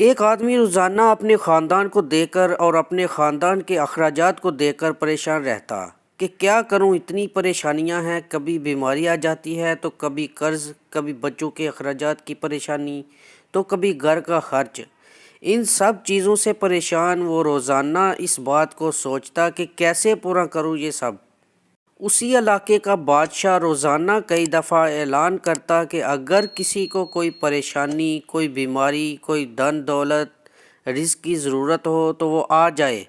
ایک آدمی روزانہ اپنے خاندان کو دیکھ کر اور اپنے خاندان کے اخراجات کو دیکھ کر پریشان رہتا کہ کیا کروں، اتنی پریشانیاں ہیں، کبھی بیماری آ جاتی ہے تو کبھی قرض، کبھی بچوں کے اخراجات کی پریشانی، تو کبھی گھر کا خرچ۔ ان سب چیزوں سے پریشان وہ روزانہ اس بات کو سوچتا کہ کیسے پورا کروں یہ سب۔ اسی علاقے کا بادشاہ روزانہ کئی دفعہ اعلان کرتا کہ اگر کسی کو کوئی پریشانی، کوئی بیماری، کوئی دھن دولت، رزق کی ضرورت ہو تو وہ آ جائے،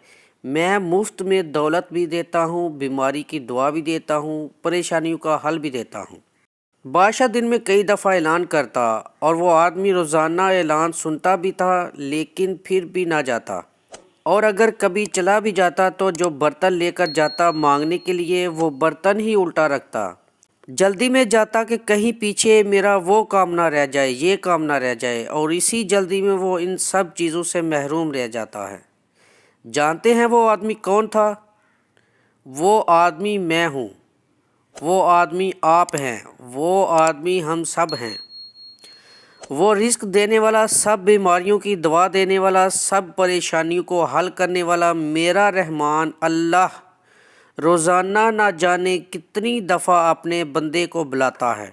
میں مفت میں دولت بھی دیتا ہوں، بیماری کی دعا بھی دیتا ہوں، پریشانیوں کا حل بھی دیتا ہوں۔ بادشاہ دن میں کئی دفعہ اعلان کرتا اور وہ آدمی روزانہ اعلان سنتا بھی تھا لیکن پھر بھی نہ جاتا، اور اگر کبھی چلا بھی جاتا تو جو برتن لے کر جاتا مانگنے کے لیے وہ برتن ہی الٹا رکھتا۔ جلدی میں جاتا کہ کہیں پیچھے میرا وہ کام نہ رہ جائے، یہ کام نہ رہ جائے، اور اسی جلدی میں وہ ان سب چیزوں سے محروم رہ جاتا ہے۔ جانتے ہیں وہ آدمی کون تھا؟ وہ آدمی میں ہوں، وہ آدمی آپ ہیں، وہ آدمی ہم سب ہیں۔ وہ رزق دینے والا، سب بیماریوں کی دوا دینے والا، سب پریشانیوں کو حل کرنے والا میرا رحمان اللہ روزانہ نہ جانے کتنی دفعہ اپنے بندے کو بلاتا ہے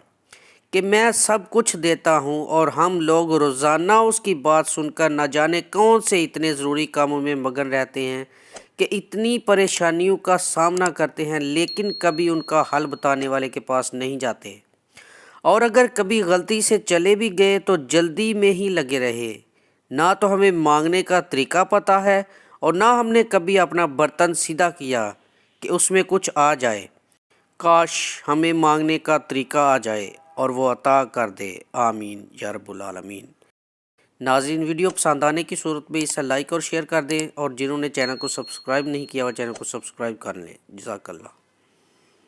کہ میں سب کچھ دیتا ہوں، اور ہم لوگ روزانہ اس کی بات سن کر نہ جانے کون سے اتنے ضروری کاموں میں مگن رہتے ہیں کہ اتنی پریشانیوں کا سامنا کرتے ہیں لیکن کبھی ان کا حل بتانے والے کے پاس نہیں جاتے، اور اگر کبھی غلطی سے چلے بھی گئے تو جلدی میں ہی لگے رہے۔ نہ تو ہمیں مانگنے کا طریقہ پتہ ہے اور نہ ہم نے کبھی اپنا برتن سیدھا کیا کہ اس میں کچھ آ جائے۔ کاش ہمیں مانگنے کا طریقہ آ جائے اور وہ عطا کر دے، آمین یا رب العالمین۔ ناظرین، ویڈیو پسند آنے کی صورت میں اسے لائک اور شیئر کر دیں، اور جنہوں نے چینل کو سبسکرائب نہیں کیا وہ چینل کو سبسکرائب کر لیں۔ جزاک اللہ۔